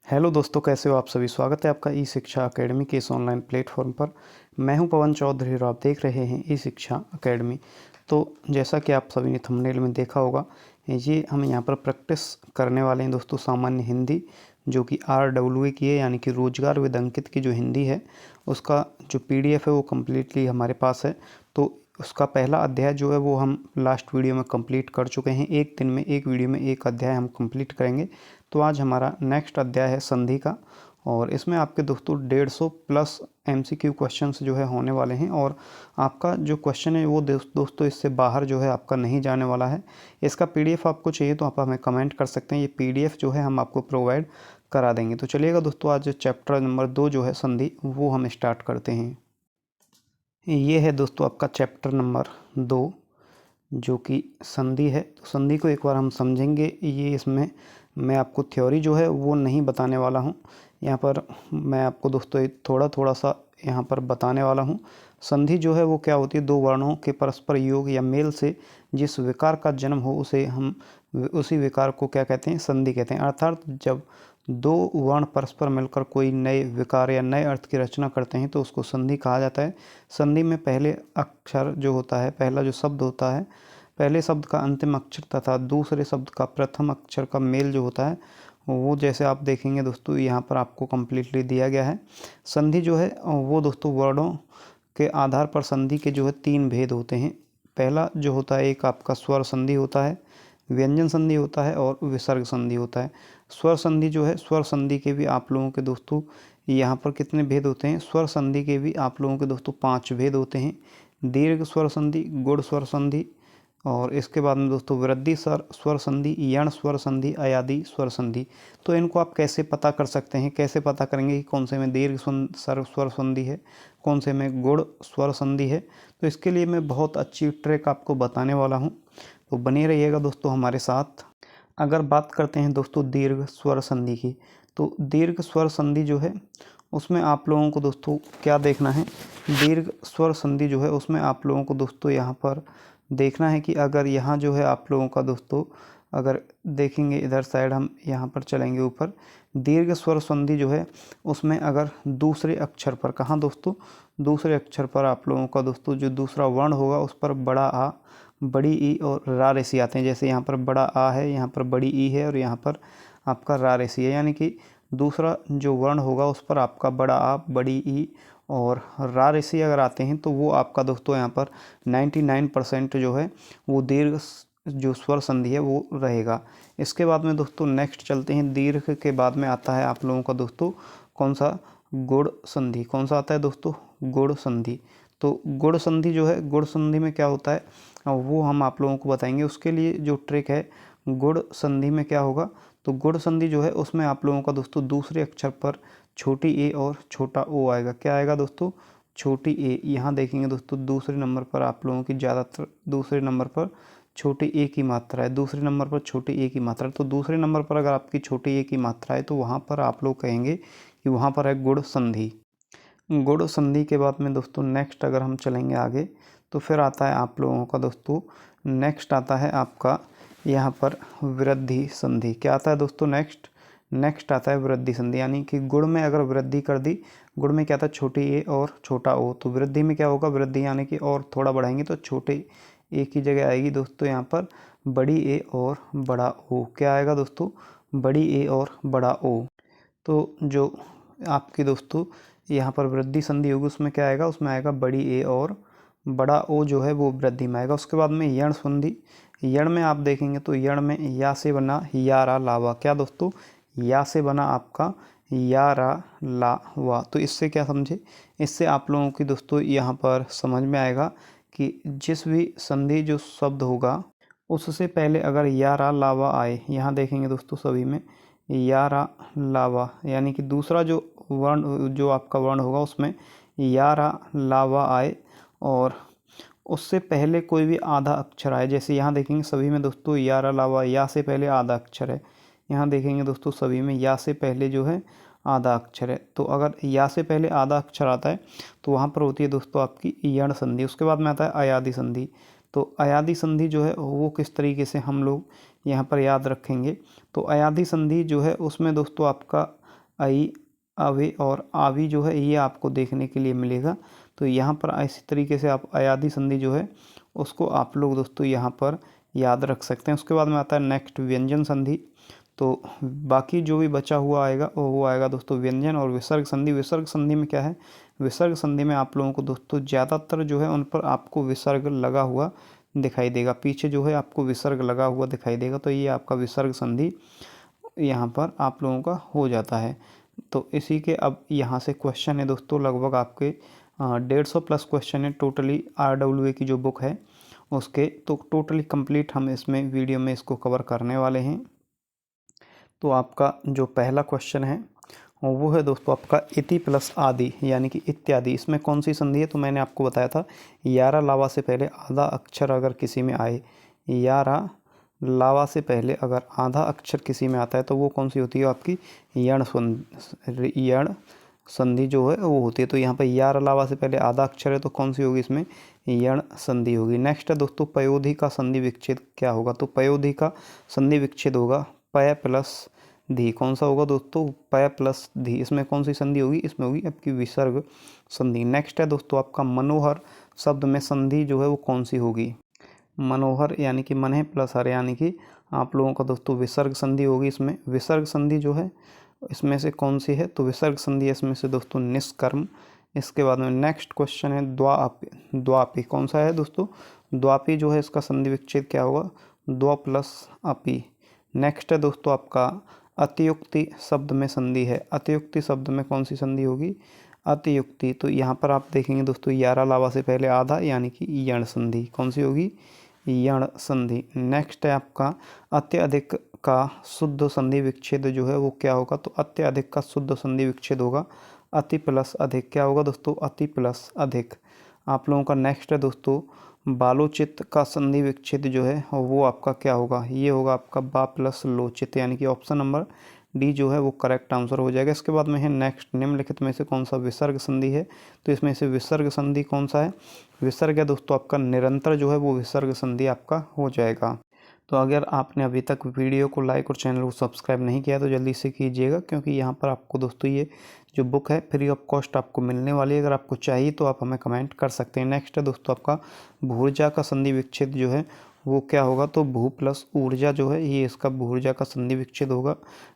Hello दोस्तों, कैसे हो आप सभी। स्वागत है आपका ई शिक्षा अकेडमी के इस ऑनलाइन प्लेटफॉर्म पर। मैं हूं पवन चौधरी और आप देख रहे हैं ई शिक्षा अकेडमी। तो जैसा कि आप सभी ने थंबनेल में देखा होगा, ये हम यहां पर प्रैक्टिस करने वाले हैं दोस्तों सामान्य हिंदी, जो कि RWA की है, यानी कि रोजगार विद अंकित की जो हिंदी है उसका जो PDF है वो कम्प्लीटली हमारे पास है। तो उसका पहला अध्याय जो है वो हम लास्ट वीडियो में कंप्लीट कर चुके हैं। एक दिन में एक वीडियो में एक अध्याय हम कंप्लीट करेंगे। तो आज हमारा नेक्स्ट अध्याय है संधि का, और इसमें आपके दोस्तों 150 प्लस MCQ क्वेश्चंस जो है होने वाले हैं। और आपका जो क्वेश्चन है वो दोस्तों इससे बाहर जो है आपका नहीं जाने वाला है। इसका PDF आपको चाहिए तो आप हमें कमेंट कर सकते हैं। ये PDF जो है हम आपको प्रोवाइड करा देंगे। तो चलिएगा दोस्तों, आज चैप्टर नंबर 2 जो है संधि, वो हम स्टार्ट करते हैं। ये है दोस्तों आपका चैप्टर नंबर 2 जो कि संधि है। तो संधि को एक बार हम समझेंगे। ये इसमें मैं आपको थ्योरी जो है वो नहीं बताने वाला हूँ। यहाँ पर मैं आपको दोस्तों एक थोड़ा सा यहाँ पर बताने वाला हूँ। संधि जो है वो क्या होती है, दो वर्णों के परस्पर योग या मेल से जिस विकार का जन्म हो उसे हम उसी विकार को क्या कहते हैं, संधि कहते हैं। अर्थात जब दो वर्ण परस्पर मिलकर कोई नए विकार या नए अर्थ की रचना करते हैं तो उसको संधि कहा जाता है। संधि में पहले अक्षर जो होता है, पहला जो शब्द होता है, पहले शब्द का अंतिम अक्षर तथा दूसरे शब्द का प्रथम अक्षर का मेल जो होता है वो, जैसे आप देखेंगे दोस्तों यहाँ पर आपको कम्प्लीटली दिया गया है। संधि जो है वो दोस्तों वर्णों के आधार पर संधि के जो है 3 भेद होते हैं। पहला जो होता है, एक आपका स्वर संधि होता है, व्यंजन संधि होता है और विसर्ग संधि होता है। स्वर संधि जो है, स्वर संधि के भी आप लोगों के दोस्तों यहाँ पर कितने भेद होते हैं, स्वर संधि के भी आप लोगों के दोस्तों 5 भेद होते हैं। दीर्घ स्वर संधि, गुण स्वर संधि, और इसके बाद में दोस्तों वृद्धि स्वर संधि, यण स्वर संधि, अयादि स्वर संधि। तो इनको आप कैसे पता कर सकते हैं, कैसे पता करेंगे कि कौन से में दीर्घ स्वर संधि है, कौन से में गुण स्वर संधि है। तो इसके लिए मैं बहुत अच्छी ट्रिक आपको बताने वाला हूँ, तो बने रहिएगा दोस्तों हमारे साथ। अगर बात करते हैं दोस्तों दीर्घ स्वर संधि की, तो दीर्घ स्वर संधि जो है उसमें आप लोगों को दोस्तों क्या देखना है, दीर्घ स्वर संधि जो है उसमें आप लोगों को दोस्तों यहाँ पर देखना है कि अगर यहाँ जो है आप लोगों का दोस्तों, अगर देखेंगे इधर साइड, हम यहाँ पर चलेंगे ऊपर, दीर्घ स्वर संधि जो है उसमें अगर दूसरे अक्षर पर, कहाँ दोस्तों, दूसरे अक्षर पर आप लोगों का दोस्तों जो दूसरा वर्ण होगा उस पर बड़ा आ, बड़ी ई और रा रेसी आते हैं। जैसे यहाँ पर बड़ा आ है, यहाँ पर बड़ी ई है और यहाँ पर आपका रा रेसी है, यानी कि दूसरा जो वर्ण होगा उस पर आपका बड़ा आ, बड़ी ई और रा रेसी अगर आते हैं तो वो आपका दोस्तों यहाँ पर 99% जो है वो दीर्घ जो स्वर संधि है वो रहेगा। इसके बाद में दोस्तों नेक्स्ट चलते हैं। दीर्घ के बाद में आता है आप लोगों का दोस्तों कौन सा, गुण संधि। कौन सा आता है दोस्तों, गुण संधि। तो गुण संधि जो है, गुण संधि में क्या होता है वो हम आप लोगों को बताएंगे। उसके लिए जो ट्रिक है, गुण संधि में क्या होगा, तो गुण संधि जो है उसमें आप लोगों का दोस्तों दूसरे अक्षर पर छोटी ए और छोटा ओ आएगा। क्या आएगा दोस्तों, छोटी ए। यहाँ देखेंगे दोस्तों दूसरे नंबर पर आप लोगों की ज़्यादातर दूसरे नंबर पर छोटी ए की मात्रा है, दूसरे नंबर पर छोटी ए की मात्रा है। तो दूसरे नंबर पर अगर आपकी छोटी ए की मात्रा है तो वहाँ पर आप लोग कहेंगे कि वहाँ पर है गुण संधि। गुण संधि के बाद में दोस्तों नेक्स्ट अगर हम चलेंगे आगे तो फिर आता है आप लोगों का दोस्तों, नेक्स्ट आता है आपका यहाँ पर वृद्धि संधि। क्या आता है दोस्तों, नेक्स्ट आता है वृद्धि संधि। यानी कि गुण में अगर वृद्धि कर दी, गुण में क्या था, छोटी ए और छोटा ओ, तो वृद्धि में क्या होगा, वृद्धि यानी कि और थोड़ा बढ़ाएंगे तो छोटे ए की जगह आएगी दोस्तों यहाँ पर बड़ी ए और बड़ा ओ। क्या आएगा दोस्तों, बड़ी ए और बड़ा ओ। तो जो आपकी दोस्तों यहाँ पर वृद्धि संधि होगी उसमें क्या आएगा, उसमें आएगा बड़ी ए और बड़ा ओ जो है वो वृद्धि में आएगा। उसके बाद में यण संधि। यण में आप देखेंगे तो यण में या से बना यारा लावा। क्या दोस्तों, या से बना आपका यारा लावा। तो इससे क्या समझे, इससे आप लोगों की दोस्तों यहाँ पर समझ में आएगा कि जिस भी संधि जो शब्द होगा उससे पहले अगर यारा लावा आए, यहाँ देखेंगे दोस्तों सभी में यारा लावा, यानी कि दूसरा जो वर्ण जो आपका वर्ण होगा उसमें यारा लावा आए और उससे पहले कोई भी आधा अक्षर आए। जैसे यहाँ देखेंगे सभी में दोस्तों यारा लावा, या से पहले आधा अक्षर है। यहाँ देखेंगे दोस्तों सभी में या से पहले जो है आधा अक्षर है। तो अगर या से पहले आधा अक्षर आता है तो वहाँ पर होती है दोस्तों आपकी यण संधि। उसके बाद में आता है अयादि संधि। तो अयादि संधि जो है वो किस तरीके से हम लोग यहाँ पर याद रखेंगे, तो अयादि संधि जो है उसमें दोस्तों आपका आई, अवे और आवी जो है ये आपको देखने के लिए मिलेगा। तो यहाँ पर इसी तरीके से आप अयादी संधि जो है उसको आप लोग दोस्तों यहाँ पर याद रख सकते हैं। उसके बाद में आता है नेक्स्ट व्यंजन संधि। तो बाकी जो भी बचा हुआ आएगा वो आएगा दोस्तों व्यंजन और विसर्ग संधि। विसर्ग संधि में क्या है, विसर्ग संधि में आप लोगों को दोस्तों ज़्यादातर जो है उन पर आपको विसर्ग लगा हुआ दिखाई देगा, पीछे जो है आपको विसर्ग लगा हुआ दिखाई देगा। तो ये आपका विसर्ग संधि यहाँ पर आप लोगों का हो जाता है। तो इसी के अब यहाँ से क्वेश्चन है दोस्तों, लगभग आपके 150 प्लस क्वेश्चन है टोटली RWA की जो बुक है उसके। तो टोटली कंप्लीट हम इसमें वीडियो में इसको कवर करने वाले हैं। तो आपका जो पहला क्वेश्चन है वो है दोस्तों आपका इति प्लस आदि यानी कि इत्यादि, इसमें कौन सी संधि है। तो मैंने आपको बताया था यारा लावा से पहले आधा अक्षर अगर किसी में आए, यारा लावा से पहले अगर आधा अक्षर किसी में आता है तो वो कौन सी होती है आपकी यण संधि जो है वो होती है। तो यहाँ पर यार लावा से पहले आधा अक्षर है तो कौन सी होगी, इसमें यण संधि होगी। नेक्स्ट है दोस्तों पयोधी का संधि विच्छेद क्या होगा। तो पयोधी का संधि विच्छेद होगा पय प्लस धी। कौन सा होगा दोस्तों, पय प्लस धी। इसमें कौन सी संधि होगी, इसमें होगी आपकी विसर्ग संधि। नेक्स्ट है दोस्तों आपका मनोहर शब्द में संधि जो है वो कौन सी होगी। मनोहर यानी कि मन है प्लस हर यानी कि आप लोगों का दोस्तों विसर्ग संधि होगी। इसमें विसर्ग संधि जो है इसमें से कौन सी है, तो विसर्ग संधि इसमें से दोस्तों निष्कर्म। इसके बाद में नेक्स्ट क्वेश्चन है द्वापी। द्वापी कौन सा है दोस्तों, द्वापी जो है इसका संधि विच्छेद क्या होगा, द्वा प्लस अपी। नेक्स्ट है दोस्तों आपका अतियुक्ति शब्द में संधि है। अतियुक्ति शब्द में कौन सी संधि होगी, अतियुक्ति। तो यहाँ पर आप देखेंगे दोस्तों यारा लावा से पहले आधा यानी कि यण संधि। कौन सी होगी, यण संधि। नेक्स्ट है आपका अत्यधिक का शुद्ध संधि विच्छेद जो है वो क्या होगा, तो अत्यधिक का शुद्ध संधि विच्छेद होगा अति प्लस अधिक। क्या होगा दोस्तों, अति प्लस अधिक। आप लोगों का नेक्स्ट है दोस्तों बालोचित का संधि विच्छेद जो है वो आपका क्या होगा, ये होगा आपका बा प्लस लोचित यानी कि ऑप्शन नंबर डी जो है वो करेक्ट आंसर हो जाएगा। इसके बाद में है नेक्स्ट निम्नलिखित में से कौन सा विसर्ग संधि है। तो इसमें से विसर्ग संधि कौन सा है, विसर्ग है दोस्तों आपका निरंतर जो है वो विसर्ग संधि आपका हो जाएगा। तो अगर आपने अभी तक वीडियो को लाइक और चैनल को सब्सक्राइब नहीं किया तो जल्दी से कीजिएगा, क्योंकि यहाँ पर आपको दोस्तों ये जो बुक है फ्री ऑफ कॉस्ट आपको मिलने वाली है। अगर आपको चाहिए तो आप हमें कमेंट कर सकते हैं। नेक्स्ट है दोस्तों आपका भूर्जा का संधि विच्छेद जो है वो क्या होगा, तो भू प्लस ऊर्जा जो है ये इसका भूर्जा का संधि विच्छेद होगा।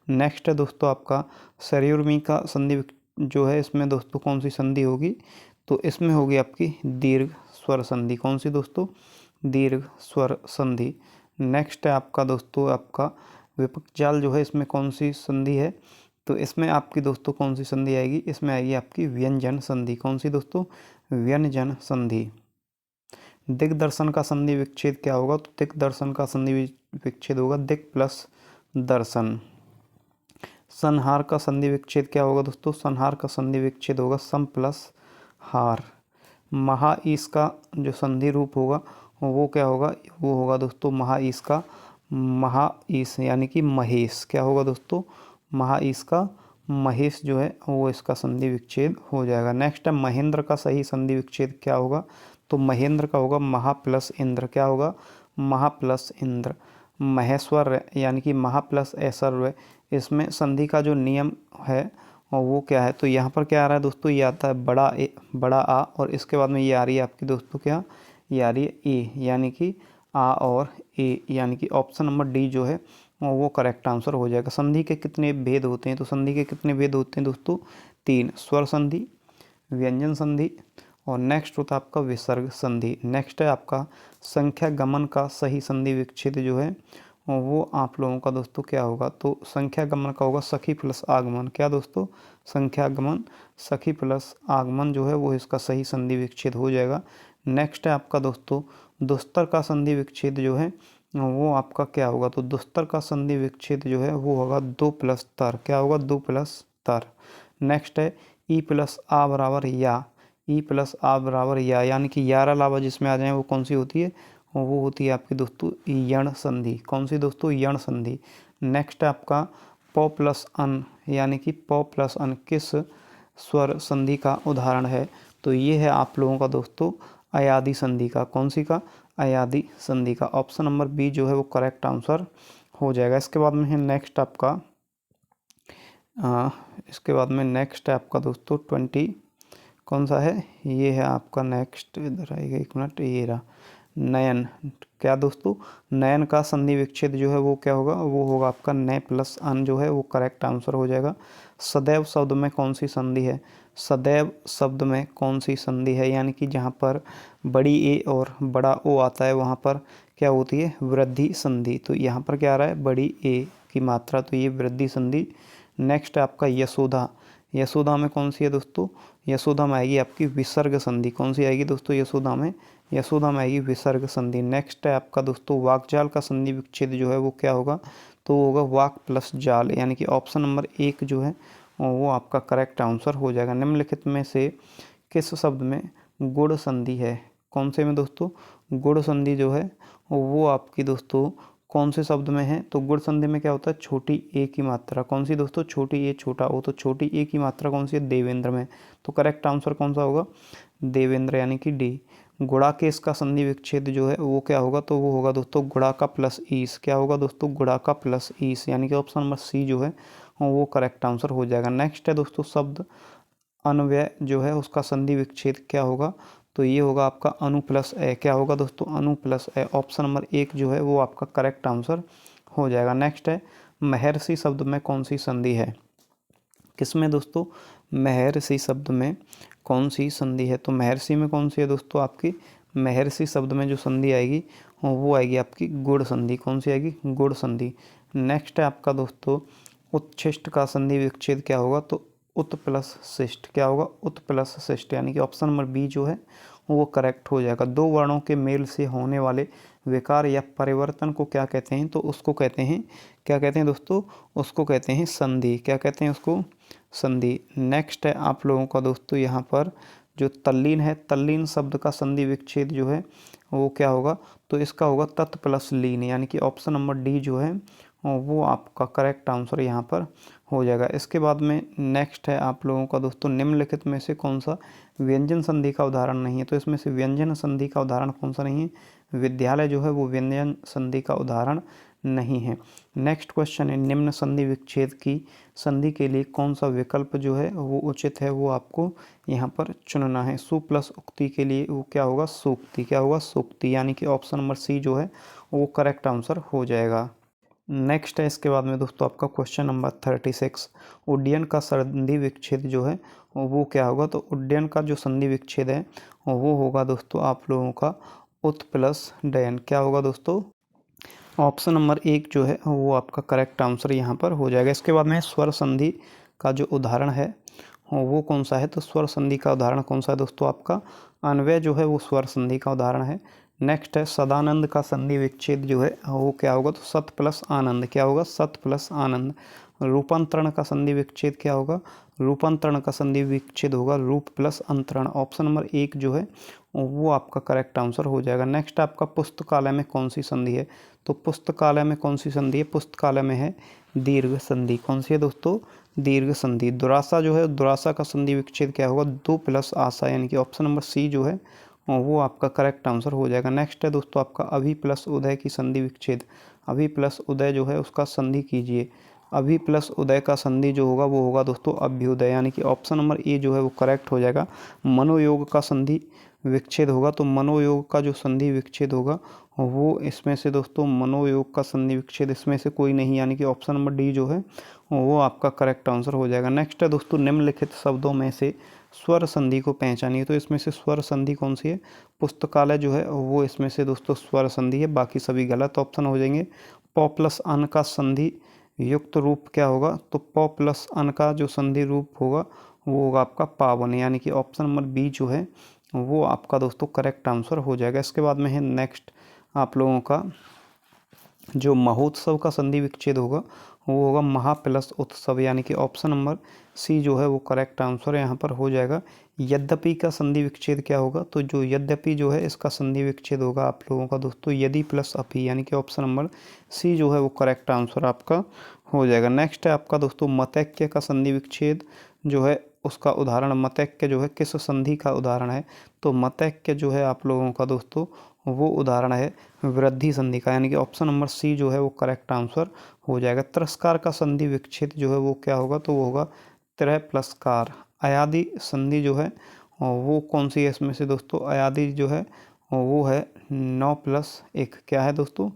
नेक्स्ट है दोस्तों आपका सरयुर्मी का संधि जो है इसमें दोस्तों कौन सी संधि होगी, तो इसमें होगी आपकी दीर्घ स्वर संधि। कौन सी दोस्तों, दीर्घ स्वर संधि। नेक्स्ट है आपका दोस्तों आपका विपक्ष जाल जो है इसमें कौन सी संधि है, तो इसमें आपकी दोस्तों कौन सी संधि आएगी, इसमें आएगी आपकी व्यंजन संधि। कौन सी दोस्तों, व्यंजन संधि। दिग्दर्शन का संधि विच्छेद क्या होगा, तो दिग्दर्शन का संधि विच्छेद होगा दिक् प्लस दर्शन। संहार का संधि विच्छेद क्या होगा दोस्तों, संहार का संधि विच्छेद होगा सम प्लस हार। महाईश का जो संधि रूप होगा वो क्या होगा, वो होगा दोस्तों महाईश का महाईश यानी कि महेश। क्या होगा दोस्तों, महाईश का महेश जो है वो इसका संधि विच्छेद हो जाएगा। नेक्स्ट है महेंद्र का सही संधि विच्छेद क्या होगा, तो महेंद्र का होगा महा प्लस इंद्र। क्या होगा, महा प्लस इंद्र। महेश्वर यानी कि महा प्लस ऐश्वर्य, इसमें संधि का जो नियम है और वो क्या है, तो यहाँ पर क्या आ रहा है दोस्तों, ये आता है बड़ा ए बड़ा आ और इसके बाद में ये आ रही है आपकी दोस्तों क्या, ये आ रही है ए यानी कि आ और ए यानी कि ऑप्शन नंबर डी जो है वो करेक्ट आंसर हो जाएगा। संधि के कितने भेद होते हैं, तो संधि के कितने भेद होते हैं दोस्तों, 3, स्वर संधि, व्यंजन संधि और नेक्स्ट होता है आपका विसर्ग संधि। नेक्स्ट है आपका संख्या गमन का सही संधि विच्छेद जो है वो आप लोगों का दोस्तों क्या होगा, तो संख्या गमन का होगा सखी प्लस आगमन। क्या दोस्तों, संख्या गमन सखी प्लस आगमन जो है वो इसका सही संधि विच्छेद हो जाएगा। नेक्स्ट है आपका दोस्तों दुस्तर का संधि विच्छेद जो है वो आपका क्या होगा, तो दुस्तर का संधि विच्छेद जो है वो होगा 2 प्लस तर। क्या होगा, 2 प्लस तर। नेक्स्ट है ई प्लस आ बराबर या, ई प्लस आ बराबर या यानी कि यारा लावा जिसमें आ जाए वो कौन सी होती है, वो होती है आपकी दोस्तों यण संधि। कौन सी दोस्तों, यण संधि। नेक्स्ट है आपका प प्लस अन यानी कि प प्लस अन किस स्वर संधि का उदाहरण है, तो ये है आप लोगों का दोस्तों अयादी संधि का। कौन सी का, अयादी संधि का। ऑप्शन नंबर बी जो है वो करेक्ट आंसर हो जाएगा। इसके बाद में है नेक्स्ट आपका इसके बाद में नेक्स्ट है आपका दोस्तों 20 कौन सा है, ये है आपका नेक्स्ट, इधर आएगा 1 मिनट, ये रहा नयन। क्या दोस्तों, नयन का संधि विच्छेद जो है वो क्या होगा, वो होगा आपका नय प्लस अन जो है वो करेक्ट आंसर हो जाएगा। सदैव शब्द में कौन सी संधि है, सदैव शब्द में कौन सी संधि है, यानी कि जहाँ पर बड़ी ए और बड़ा ओ आता है वहाँ पर क्या होती है, वृद्धि संधि। तो यहाँ पर क्या आ रहा है, बड़ी ए की मात्रा, तो ये वृद्धि संधि। नेक्स्ट है आपका यशोदा। यशोदा में कौन सी है दोस्तों, यशोदा में आएगी आपकी विसर्ग संधि। कौन सी आएगी दोस्तों यशोदा में, यशोदा में आएगी विसर्ग संधि। नेक्स्ट है आपका दोस्तों वाक्जाल का संधि विच्छेद जो है वो क्या होगा, तो होगा वाक प्लस जाल, यानी कि ऑप्शन नंबर 1 जो है वो आपका करेक्ट आंसर हो जाएगा। निम्नलिखित में से किस शब्द में गुण संधि है, कौन से में दोस्तों, गुण संधि जो है वो आपकी दोस्तों कौन से शब्द में है, तो गुण संधि में क्या होता है, छोटी ए की मात्रा। कौन सी दोस्तों, छोटी ए छोटा ओ, तो छोटी ए की मात्रा कौन सी है, देवेंद्र में। तो करेक्ट आंसर कौन सा होगा, देवेंद्र, यानी कि डी। गुणाकेश का संधि विच्छेद जो है वो क्या होगा, तो वो होगा दोस्तों गुणाका प्लस ईस। क्या होगा दोस्तों, गुणाका प्लस ईस, यानी कि ऑप्शन नंबर सी जो है वो करेक्ट आंसर हो जाएगा। नेक्स्ट है दोस्तों शब्द अन्वय जो है उसका संधि विच्छेद क्या होगा, तो ये होगा आपका अनु प्लस ए। क्या होगा दोस्तों, अनु प्लस ए, ऑप्शन नंबर 1 जो है वो आपका करेक्ट आंसर हो जाएगा। नेक्स्ट है महर्षि शब्द में कौन सी संधि है, किसमें दोस्तों, महर्षि शब्द में कौन सी संधि है, तो महर्षि में कौन सी है दोस्तों आपकी, महर्षि शब्द में जो संधि आएगी वो आएगी आपकी गुण संधि। कौन सी आएगी, गुण संधि। नेक्स्ट है आपका दोस्तों उत्शिष्ट का संधि विच्छेद क्या होगा, तो उत प्लस शिष्ट। क्या होगा, उत प्लस शिष्ट, यानी कि ऑप्शन नंबर बी जो है वो करेक्ट हो जाएगा। दो वर्णों के मेल से होने वाले विकार या परिवर्तन को क्या कहते हैं, तो उसको कहते हैं, क्या कहते हैं दोस्तों, उसको कहते हैं संधि। क्या कहते हैं उसको, संधि। नेक्स्ट है आप लोगों का दोस्तों यहाँ पर जो तल्लीन है, तल्लीन शब्द का संधि विच्छेद जो है वो क्या होगा, तो इसका होगा तत् प्लस लीन, यानी कि ऑप्शन नंबर डी जो है वो आपका करेक्ट आंसर यहाँ पर हो जाएगा। इसके बाद में नेक्स्ट है आप लोगों का दोस्तों निम्नलिखित में से कौन सा व्यंजन संधि का उदाहरण नहीं है, तो इसमें से व्यंजन संधि का उदाहरण कौन सा नहीं है, विद्यालय जो है वो व्यंजन संधि का उदाहरण नहीं है। नेक्स्ट क्वेश्चन है निम्न संधि विच्छेद की संधि के लिए कौन सा विकल्प जो है वो उचित है, वो आपको यहाँ पर चुनना है। सु प्लस उक्ति के लिए वो क्या होगा, सूक्ति। क्या होगा, सूक्ति, यानी कि ऑप्शन नंबर सी जो है वो करेक्ट आंसर हो जाएगा। नेक्स्ट है इसके बाद में दोस्तों आपका क्वेश्चन नंबर 36, उड्डयन का संधि विच्छेद जो है वो क्या होगा, तो उड्डयन का जो संधि विच्छेद है वो होगा दोस्तों आप लोगों का उत प्लस डयन। क्या होगा दोस्तों, ऑप्शन नंबर 1 जो है वो आपका करेक्ट आंसर यहाँ पर हो जाएगा। इसके बाद में स्वर संधि का जो उदाहरण है वो कौन सा है, तो स्वर संधि का उदाहरण कौन सा है दोस्तों, आपका अन्वय जो है वो स्वर संधि का उदाहरण है। नेक्स्ट है सदानंद का संधि विच्छेद जो है वो क्या होगा, तो सत प्लस आनंद। क्या होगा, सत प्लस आनंद। रूपांतरण का संधि विच्छेद क्या होगा, रूपांतरण का संधि विच्छेद होगा रूप प्लस अंतरण। ऑप्शन नंबर 1 जो है वो आपका करेक्ट आंसर हो जाएगा। नेक्स्ट आपका पुस्तकालय में कौन सी संधि है, तो पुस्तकालय में कौन सी संधि है, पुस्तकालय में है दीर्घ संधि। कौन सी है दोस्तों, दीर्घ संधि। दुरासा जो है, दुरासा का संधि विच्छेद क्या होगा, दो प्लस आशा, यानी कि ऑप्शन नंबर सी जो है वो आपका करेक्ट आंसर हो जाएगा। नेक्स्ट है दोस्तों आपका अभि प्लस उदय की संधि विच्छेद। अभि प्लस उदय जो है उसका संधि कीजिए। अभि प्लस उदय का संधि जो होगा वो होगा दोस्तों अभ्युदय, यानी कि ऑप्शन नंबर ए जो है वो करेक्ट हो जाएगा। मनोयोग का संधि विच्छेद होगा, तो मनोयोग का जो संधि विच्छेद होगा वो इसमें से दोस्तों मनोयोग का संधि विच्छेद इसमें से कोई नहीं, यानी कि ऑप्शन नंबर डी जो है वो आपका करेक्ट आंसर हो जाएगा। नेक्स्ट है दोस्तों निम्नलिखित शब्दों में से स्वर संधि को पहचानिए, तो इसमें से स्वर संधि कौन सी है, पुस्तकालय जो है वो इसमें से दोस्तों स्वर संधि है, बाकी सभी गलत ऑप्शन हो जाएंगे। प प्लस अन का संधि युक्त रूप क्या होगा, तो प प्लस अन का जो संधि रूप होगा वो होगा आपका पावन, यानी कि ऑप्शन नंबर बी जो है वो आपका दोस्तों करेक्ट आंसर हो जाएगा। इसके बाद में है नेक्स्ट आप लोगों का जो महोत्सव का संधि विच्छेद होगा वो होगा महा प्लस उत्सव, यानी कि ऑप्शन नंबर सी जो है वो करेक्ट आंसर यहाँ पर हो जाएगा। यद्यपि का संधि विच्छेद क्या होगा, तो जो यद्यपि जो है इसका संधि विच्छेद होगा आप लोगों का दोस्तों यदि प्लस अपि, यानी कि ऑप्शन नंबर सी जो है वो करेक्ट आंसर आपका हो जाएगा। नेक्स्ट है आपका दोस्तों मतैक्य का संधि विच्छेद जो है उसका उदाहरण, मतैक्य जो है किस संधि का उदाहरण है, तो मतैक्य जो है आप लोगों का दोस्तों वो उदाहरण है वृद्धि संधि का, यानी कि ऑप्शन नंबर सी जो है वो करेक्ट आंसर हो जाएगा। तिरस्कार का संधि विच्छेद जो है वो क्या होगा, तो वो होगा त्रयप्लसकार। अयादि संधि जो है वो कौन सी है इसमें से दोस्तों, अयादि जो है वो है 9+1। क्या है दोस्तों,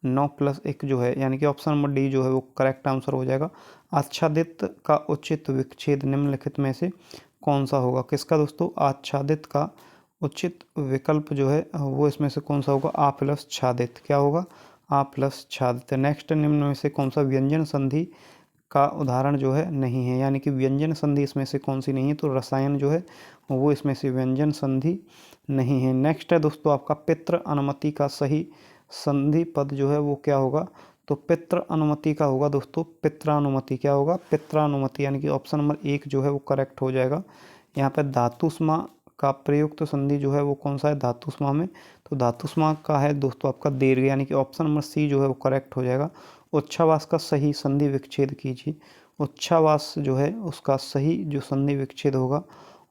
9+1 जो है, यानी कि ऑप्शन नंबर डी जो है वो करेक्ट आंसर हो जाएगा। आच्छादित का उचित विच्छेद निम्नलिखित में से कौन सा होगा, किसका दोस्तों, आच्छादित का उचित विकल्प जो है वो इसमें से कौन सा होगा, आ प्लस छादित। क्या होगा, आ प्लस छादित। नेक्स्ट, निम्न में से कौन सा व्यंजन संधि का उदाहरण जो है नहीं है, यानी कि व्यंजन संधि इसमें से कौन सी नहीं है, तो रसायन जो है वो इसमें से व्यंजन संधि नहीं है। नेक्स्ट है दोस्तों आपका पितृ अनुमति का सही संधि पद जो है वो क्या होगा, तो पितृ अनुमति का होगा दोस्तों पित्रानुमति। क्या होगा, पित्रानुमति, यानी कि ऑप्शन नंबर 1 जो है वो करेक्ट हो जाएगा। यहाँ पे धातुष्मा का प्रयुक्त संधि जो है वो कौन सा है, धातुष्मा में, तो धातुष्मा का है दोस्तों आपका दीर्घ, यानी कि ऑप्शन नंबर सी जो है वो करेक्ट हो जाएगा। उच्छ्वास का सही संधि विच्छेद कीजिए। उच्छ्वास जो है उसका सही जो संधि विच्छेद होगा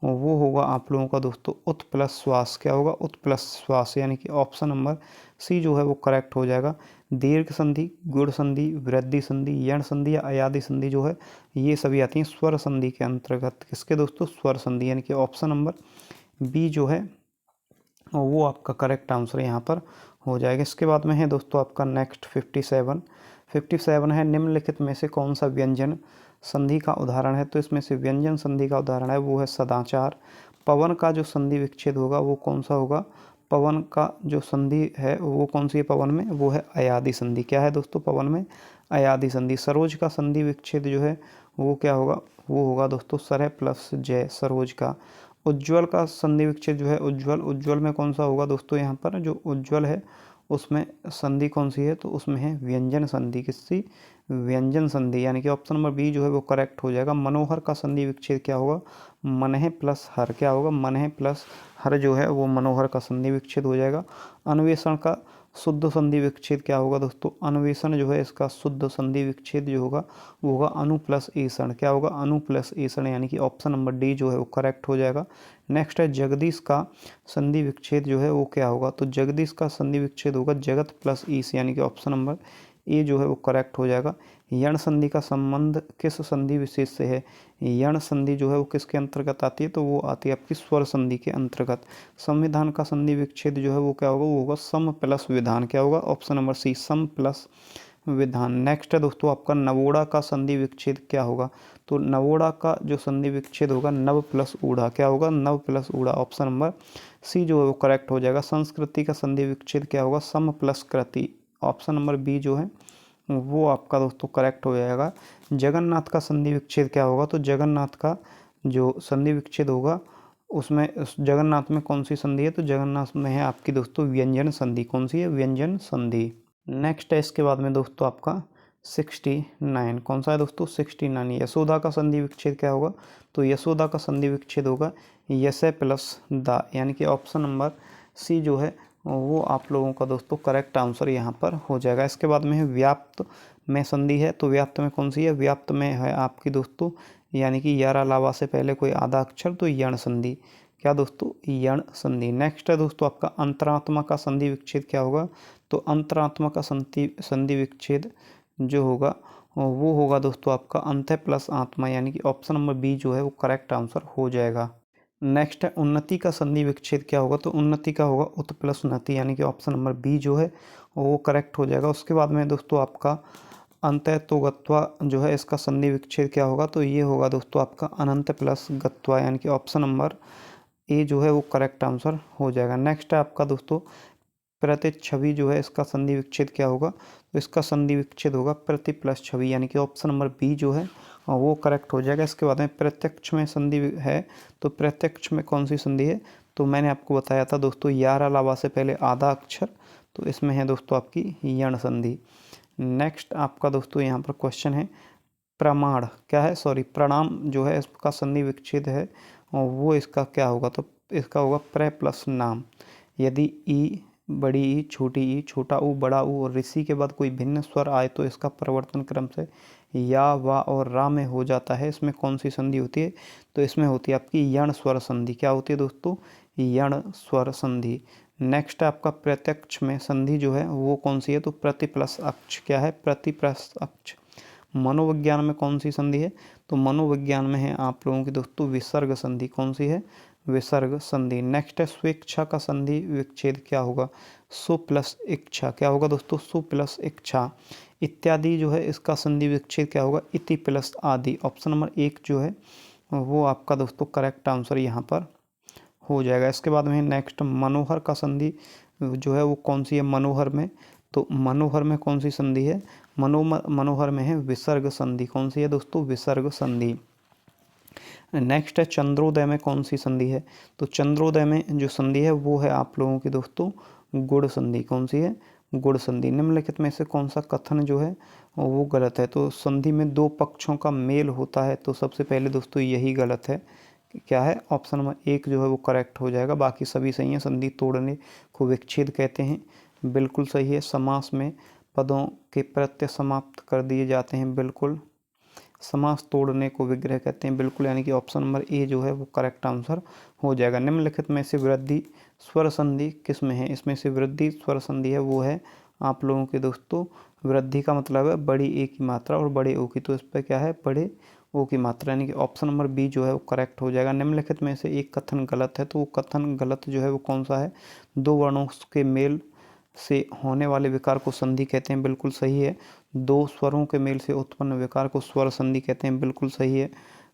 वो होगा आप लोगों का दोस्तों उत प्लस श्वास। क्या होगा, उत प्लस श्वास, यानी कि ऑप्शन नंबर सी जो है वो करेक्ट हो जाएगा। दीर्घ संधि, गुण संधि, वृद्धि संधि, यण संधि या अयादि संधि जो है ये सभी आती हैं स्वर संधि के अंतर्गत। किसके दोस्तों, स्वर संधि, यानी कि ऑप्शन नंबर बी जो है वो आपका करेक्ट आंसर यहाँ पर हो जाएगा। इसके बाद में है दोस्तों आपका नेक्स्ट 57 है, निम्नलिखित में से कौन सा व्यंजन संधि का उदाहरण है, तो इसमें से व्यंजन संधि का उदाहरण है वो है सदाचार। पवन का जो संधि विच्छेद होगा वो कौन सा होगा, पवन का जो संधि है वो कौन सी है पवन में, वो है अयादि संधि। क्या है दोस्तों, पवन में अयादि संधि। सरोज का संधि विच्छेद जो है वो क्या होगा, वो होगा दोस्तों सरह प्लस जय, सरोज का। उज्ज्वल का संधि विच्छेद जो है उज्ज्वल में कौन सा होगा दोस्तों, यहाँ पर जो उज्ज्वल है उसमें संधि कौन सी है, तो उसमें है व्यंजन संधि। किसकी, व्यंजन संधि, यानी कि ऑप्शन नंबर बी जो है वो करेक्ट हो जाएगा। मनोहर का संधि विच्छेद क्या होगा, मनह प्लस हर। क्या होगा, मनह प्लस हर जो है वो मनोहर का संधि विच्छेद हो जाएगा। अन्वेषण का शुद्ध संधि विच्छेद क्या होगा दोस्तों, अन्वेषण जो है इसका शुद्ध संधि विच्छेद जो होगा वो होगा अनु प्लस ईषण। क्या होगा, अनु प्लस ईषण, यानी कि ऑप्शन नंबर डी जो है वो करेक्ट हो जाएगा। नेक्स्ट है जगदीश का संधि विच्छेद जो है वो क्या होगा, तो जगदीश का संधि विच्छेद होगा जगत प्लस ईश, यानी कि ऑप्शन नंबर ए जो है वो करेक्ट हो जाएगा। यण संधि का संबंध किस संधि विशेष से है, यण संधि जो है वो किसके अंतर्गत आती है, तो वो आती है आपकी स्वर संधि के अंतर्गत। संविधान का संधि विच्छेद जो है वो क्या होगा, वो होगा सम प्लस विधान। क्या होगा, ऑप्शन नंबर सी, सम प्लस विधान। नेक्स्ट है दोस्तों आपका नवोड़ा का संधि विच्छेद क्या होगा, तो नवोड़ा का जो संधि विच्छेद होगा नव प्लस ऊढ़ा। क्या होगा, नव प्लस ऊढ़ा, ऑप्शन नंबर सी जो है वो करेक्ट हो जाएगा। संस्कृति का संधि विच्छेद क्या होगा, सम प्लस कृति, ऑप्शन नंबर बी जो है वो आपका दोस्तों करेक्ट हो जाएगा। जगन्नाथ का संधि विच्छेद क्या होगा, तो जगन्नाथ का जो संधि विच्छेद होगा उसमें जगन्नाथ में कौन सी संधि है, तो जगन्नाथ में है आपकी दोस्तों व्यंजन संधि। कौन सी है, व्यंजन संधि। नेक्स्ट है इसके बाद में दोस्तों आपका 69, कौन सा है दोस्तों, 69। यशोदा का संधि विच्छेद क्या होगा, तो यशोदा का संधि विच्छेद होगा यसे प्लस दा, यानी कि ऑप्शन नंबर सी जो है वो आप लोगों का दोस्तों करेक्ट आंसर यहाँ पर हो जाएगा। इसके बाद में है व्याप्त में संधि है, तो व्याप्त में कौन सी है, व्याप्त में है आपकी दोस्तों यानी कि यारा लावा से पहले कोई आधा अक्षर, तो यण संधि। क्या दोस्तों, यण संधि। नेक्स्ट है दोस्तों आपका अंतरात्मा का संधि विच्छेद क्या होगा, तो अंतरात्मा का संधि विच्छेद जो होगा वो होगा दोस्तों आपका अंत प्लस आत्मा, यानी कि ऑप्शन नंबर बी जो है वो करेक्ट आंसर हो जाएगा। नेक्स्ट है उन्नति का संधि विच्छेद क्या होगा, तो उन्नति का होगा उत प्लस उन्नति, यानी कि ऑप्शन नंबर बी जो है वो करेक्ट हो जाएगा। उसके बाद में दोस्तों आपका अंतैतोगत्वा जो है इसका संधि विच्छेद क्या होगा, तो ये होगा दोस्तों आपका अनंत प्लस गत्वा, यानी कि ऑप्शन नंबर ए जो है वो करेक्ट आंसर हो जाएगा। नेक्स्ट है आपका दोस्तों प्रतिच्छवि जो है इसका संधि विच्छेद क्या होगा, तो इसका संधि विच्छेद होगा प्रति प्लस छवि, यानी कि ऑप्शन नंबर बी जो है वो करेक्ट हो जाएगा। इसके बाद में प्रत्यक्ष में संधि है, तो प्रत्यक्ष में कौन सी संधि है, तो मैंने आपको बताया था दोस्तों यारा लावा से पहले आधा अक्षर, तो इसमें है दोस्तों आपकी यण संधि। नेक्स्ट आपका दोस्तों यहाँ पर क्वेश्चन है प्रमाण क्या है, सॉरी प्रणाम जो है इसका संधि विच्छेद है और वो इसका क्या होगा, तो इसका होगा प्र प्लस नाम। यदि ई बड़ी ई छोटी ई छोटा ऊ बड़ा ऊ और ऋषि के बाद कोई भिन्न स्वर आए तो इसका परिवर्तन क्रम से या वा और रा में हो जाता है। इसमें कौन सी संधि होती है, तो इसमें होती है आपकी यण स्वर संधि। क्या होती है दोस्तों, यण स्वर संधि। नेक्स्ट आपका प्रत्यक्ष में संधि जो है वो कौन सी है, तो प्रति प्लस अक्ष। क्या है, प्रति प्लस अक्ष। मनोविज्ञान में कौन सी संधि है, तो मनोविज्ञान में है आप लोगों की दोस्तों विसर्ग संधि। कौन सी है, विसर्ग संधि। नेक्स्ट है स्वेच्छा का संधि विच्छेद क्या होगा, सु प्लस इच्छा। क्या होगा दोस्तों, सु प्लस इच्छा। इत्यादि जो है इसका संधि विच्छेद क्या होगा, इति प्लस आदि। ऑप्शन नंबर 1 जो है वो आपका दोस्तों करेक्ट आंसर यहाँ पर हो जाएगा। इसके बाद में नेक्स्ट मनोहर का संधि जो है वो कौन सी है, मनोहर में, तो मनोहर में कौन सी संधि है, मनोहर में है विसर्ग संधि। कौन सी है दोस्तों, विसर्ग संधि। नेक्स्ट है चंद्रोदय में कौन सी संधि है, तो चंद्रोदय में जो संधि है वो है आप लोगों की दोस्तों गुण संधि। कौन सी है, गुण संधि। निम्नलिखित में से कौन सा कथन जो है वो गलत है, तो संधि में दो पक्षों का मेल होता है, तो सबसे पहले दोस्तों यही गलत है। क्या है, ऑप्शन नंबर 1 जो है वो करेक्ट हो जाएगा, बाकी सभी सही है। संधि तोड़ने को विच्छेद कहते हैं, बिल्कुल सही है। समास में पदों के प्रत्यय समाप्त कर दिए जाते हैं, बिल्कुल। समास तोड़ने को विग्रह कहते हैं, बिल्कुल, यानी कि ऑप्शन नंबर ए जो है वो करेक्ट आंसर हो जाएगा। निम्नलिखित में से वृद्धि स्वर संधि किस में है, इसमें से वृद्धि स्वर संधि है वो है आप लोगों के दोस्तों, वृद्धि का मतलब है बड़ी ए की मात्रा और बड़े ओ की, तो इस पर क्या है, बड़े ओ की मात्रा, यानी कि ऑप्शन नंबर बी जो है वो करेक्ट हो जाएगा। निम्नलिखित में से एक कथन गलत है, तो वो कथन गलत जो है वो कौन सा है, दो वर्णों के मेल से होने वाले विकार को संधि कहते हैं, बिल्कुल सही है। दो स्वरों के मेल से उत्पन्न विकार को स्वर संधि कहते हैं, बिल्कुल सही है।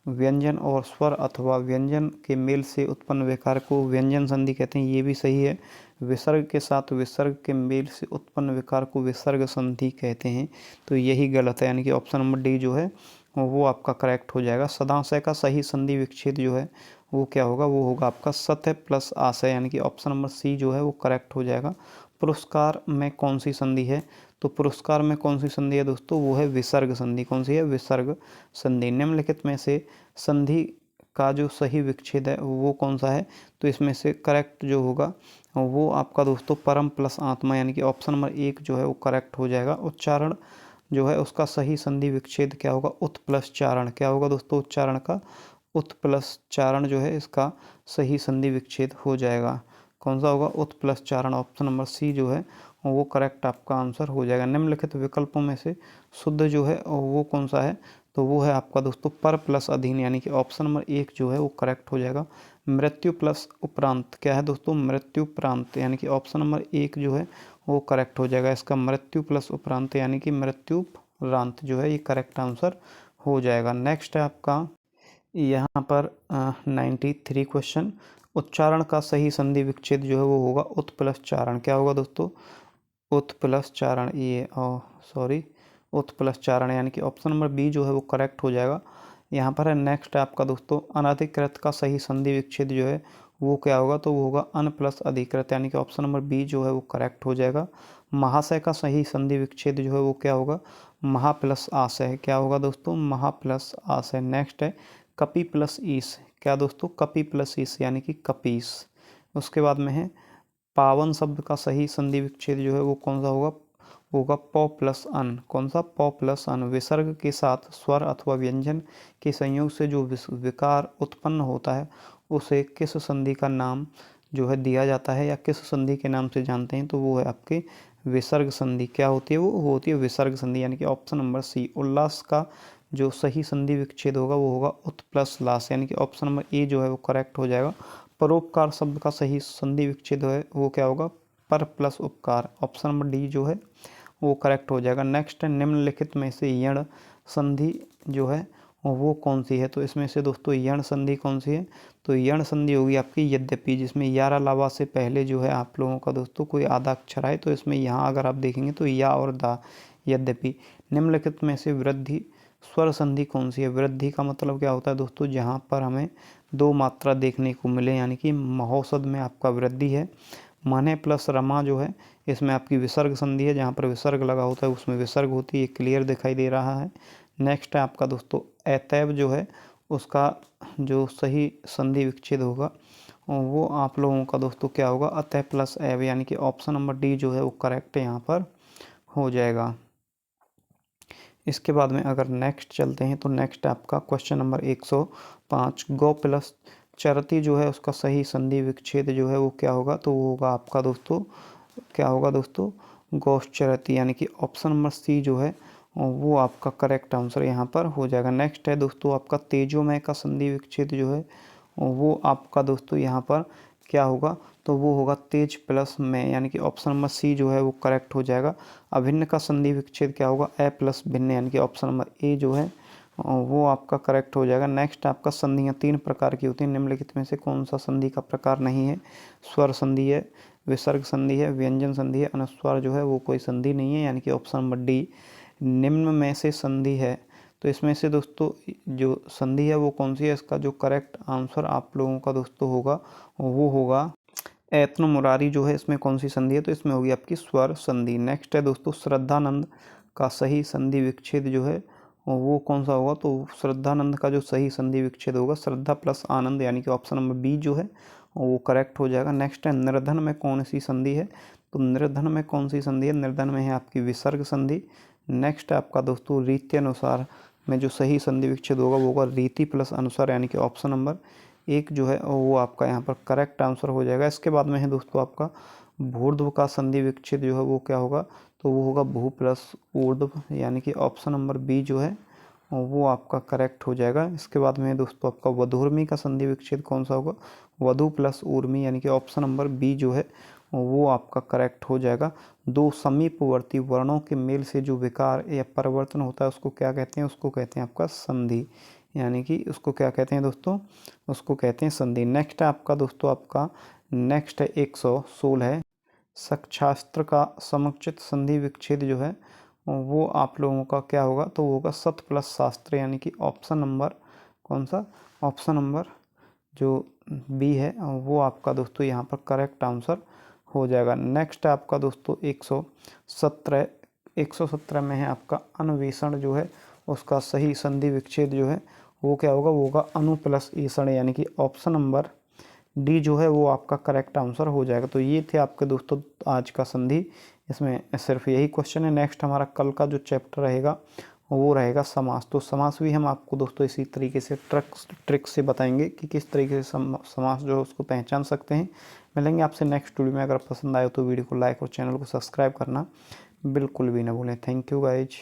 व्यंजन और स्वर अथवा व्यंजन के मेल से उत्पन्न विकार को व्यंजन संधि कहते हैं, ये भी सही है। विसर्ग के साथ विसर्ग के मेल से उत्पन्न विकार को विसर्ग संधि कहते हैं, तो यही गलत है, यानी कि ऑप्शन नंबर डी जो है वो आपका करेक्ट हो जाएगा। सदाशय का सही संधि विच्छेद जो है वो क्या होगा, वो होगा आपका सत्य प्लस आशय, यानी कि ऑप्शन नंबर सी जो है वो करेक्ट हो जाएगा। पुरस्कार में कौन सी संधि है, तो पुरस्कार में कौन सी संधि है दोस्तों, वो है विसर्ग संधि। कौन सी है, विसर्ग संधि। निम्नलिखित में से संधि का जो सही विच्छेद है वो कौन सा है, तो इसमें से करेक्ट जो होगा वो आपका दोस्तों परम प्लस आत्मा, यानी कि ऑप्शन नंबर 1 जो है वो करेक्ट हो जाएगा। उच्चारण जो है उसका सही संधि विच्छेद क्या होगा, उत प्लस चारण। क्या होगा दोस्तों, उच्चारण का उत प्लस चारण जो है इसका सही संधि विच्छेद हो जाएगा। कौन सा होगा, उत प्लस चारण। ऑप्शन नंबर सी जो है वो करेक्ट आपका आंसर हो जाएगा। निम्नलिखित विकल्पों में से शुद्ध जो है वो कौन सा है, तो वो है आपका दोस्तों पर प्लस अधीन, यानी कि ऑप्शन नंबर 1 जो है वो करेक्ट हो जाएगा। मृत्यु प्लस उपरांत क्या है दोस्तों, मृत्यु प्रांत, यानी कि ऑप्शन नंबर 1 जो है वो करेक्ट हो जाएगा। इसका मृत्यु प्लस उपरांत यानी कि मृत्यु प्रांत जो है ये करेक्ट आंसर हो जाएगा। नेक्स्ट है आपका यहाँ पर 93 क्वेश्चन। उच्चारण का सही संधि विच्छेद जो है वो होगा उत प्लस चारण। क्या होगा दोस्तों, उत प्लस चारण, ये सॉरी उत प्लस चारण, यानी कि ऑप्शन नंबर बी जो है वो करेक्ट हो जाएगा। यहाँ पर है नेक्स्ट है आपका दोस्तों अनधिकृत का सही संधि विच्छेद जो है वो क्या होगा, तो वो होगा अन प्लस अधिकृत, यानी कि ऑप्शन नंबर बी जो है वो करेक्ट हो जाएगा। महाशय का सही संधि विच्छेद जो है वो क्या होगा, महा प्लस आशय। क्या होगा दोस्तों, महा प्लस आशय। नेक्स्ट है कपि प्लस ईस। क्या दोस्तों, कपि प्लस ईस यानी कि कपीस। उसके बाद में है पावन शब्द का सही संधि विच्छेद जो है वो कौन सा होगा प प्लस अन। कौन सा, प प्लस अन। विसर्ग के साथ स्वर अथवा व्यंजन के संयोग से जो विकार उत्पन्न होता है उसे किस संधि का नाम जो है दिया जाता है या किस संधि के नाम से जानते हैं, तो वो है आपके विसर्ग संधि। क्या होती है, वो होती है विसर्ग संधि, यानी कि ऑप्शन नंबर सी। उल्लास का जो सही संधि विच्छेद होगा वो होगा उत प्लस लास, यानी कि ऑप्शन नंबर ए जो है वो करेक्ट हो जाएगा। परोपकार शब्द का सही संधि विच्छेद है वो क्या होगा, पर प्लस उपकार। ऑप्शन नंबर डी जो है वो करेक्ट हो जाएगा। नेक्स्ट है निम्नलिखित में से यण संधि जो है वो कौन सी है, तो इसमें से दोस्तों यण संधि कौन सी है, तो यण संधि होगी आपकी यद्यपि, जिसमें यारा लावा से पहले जो है आप लोगों का दोस्तों कोई आधा अक्षर आए, तो इसमें यहाँ अगर आप देखेंगे तो या और दा, यद्यपि। निम्नलिखित में से वृद्धि स्वर संधि कौन सी है, वृद्धि का मतलब क्या होता है दोस्तों, जहाँ पर हमें दो मात्रा देखने को मिले, यानी कि महोषध में आपका वृद्धि है। माने प्लस रमा जो है इसमें आपकी विसर्ग संधि है, जहाँ पर विसर्ग लगा होता है उसमें विसर्ग होती है, क्लियर दिखाई दे रहा है। नेक्स्ट है आपका दोस्तों एतैव जो है उसका जो सही संधि विच्छेद होगा वो आप लोगों का दोस्तों क्या होगा, अतः प्लस एव, यानी कि ऑप्शन नंबर डी जो है वो करेक्ट यहाँ पर हो जाएगा। इसके बाद में अगर नेक्स्ट चलते हैं तो नेक्स्ट आपका क्वेश्चन नंबर 105 गौ प्लस चरती जो है उसका सही संधि विच्छेद जो है वो क्या होगा, तो वो होगा आपका दोस्तों, क्या होगा दोस्तों, गोश्चरती, यानी कि ऑप्शन नंबर सी जो है वो आपका करेक्ट आंसर यहाँ पर हो जाएगा। नेक्स्ट है दोस्तों आपका तेजोमय का संधि विच्छेद जो है वो आपका दोस्तों यहाँ पर क्या होगा, तो वो होगा तेज प्लस में, यानी कि ऑप्शन नंबर सी जो है वो करेक्ट हो जाएगा। अभिन्न का संधि विच्छेद क्या होगा, ए प्लस भिन्न, यानी कि ऑप्शन नंबर ए जो है वो आपका करेक्ट हो जाएगा। नेक्स्ट आपका संधियाँ 3 प्रकार की होती हैं, निम्नलिखित में से कौन सा संधि का प्रकार नहीं है, स्वर संधि है, विसर्ग संधि है, व्यंजन संधि है, अनुस्वार जो है वो कोई संधि नहीं है, यानी कि ऑप्शन नंबर डी निम्न में से संधि है। तो इसमें से दोस्तों जो संधि है वो कौन सी है, इसका जो करेक्ट आंसर आप लोगों का दोस्तों होगा वो होगा एत्न मुरारी जो है, इसमें कौन सी संधि है, तो इसमें होगी आपकी स्वर संधि। नेक्स्ट है दोस्तों श्रद्धानंद का सही संधि विच्छेद जो है वो कौन सा होगा, तो श्रद्धानंद का जो सही संधि विच्छेद होगा श्रद्धा प्लस आनंद, यानी कि ऑप्शन नंबर बी जो है वो करेक्ट हो जाएगा। नेक्स्ट है निर्धन में कौन सी संधि है, तो निर्धन में कौन सी संधि है, निर्धन में है आपकी विसर्ग संधि। नेक्स्ट है आपका दोस्तों रीति अनुसार में जो सही संधि विच्छेद होगा वो होगा रीति प्लस अनुसार, यानी कि ऑप्शन नंबर एक जो है वो आपका यहाँ पर करेक्ट आंसर हो जाएगा। इसके बाद में है दोस्तों आपका भूर्ध्व का संधि विच्छेद जो है वो क्या होगा, तो वो होगा भू प्लस ऊर्ध्व, यानी कि ऑप्शन नंबर बी जो है वो आपका करेक्ट हो जाएगा। इसके बाद में दोस्तों आपका वधूर्मी का संधि विच्छेद कौन सा होगा, वधु प्लस ऊर्मी, यानी कि ऑप्शन नंबर बी जो है वो आपका करेक्ट हो जाएगा। दो समीपवर्ती वर्णों के मेल से जो विकार या परिवर्तन होता है उसको क्या कहते हैं, उसको कहते हैं आपका संधि, यानी कि उसको क्या कहते हैं दोस्तों, उसको कहते हैं संधि। नेक्स्ट है आपका दोस्तों आपका नेक्स्ट है 116 है सक्षास्त्र का समुचित संधि विच्छेद जो है वो आप लोगों का क्या होगा, तो वो होगा सत प्लस शास्त्र, यानी कि ऑप्शन नंबर कौन सा, ऑप्शन नंबर जो बी है वो आपका दोस्तों यहाँ पर करेक्ट आंसर हो जाएगा। नेक्स्ट है आपका दोस्तों 117 में है आपका अन्वेषण जो है उसका सही संधि विच्छेद जो है वो क्या होगा, वो होगा अनु प्लस ईषण, यानी कि ऑप्शन नंबर डी जो है वो आपका करेक्ट आंसर हो जाएगा। तो ये थे आपके दोस्तों आज का संधि, इसमें सिर्फ यही क्वेश्चन है। नेक्स्ट हमारा कल का जो चैप्टर रहेगा वो रहेगा समास। तो समास भी हम आपको दोस्तों इसी तरीके से ट्रिक से बताएंगे कि किस तरीके से समास जो है उसको पहचान सकते हैं। मिलेंगे आपसे नेक्स्ट वीडियो में। अगर पसंद आए तो वीडियो को लाइक और चैनल को सब्सक्राइब करना बिल्कुल भी ना भूलें। Thank you guys.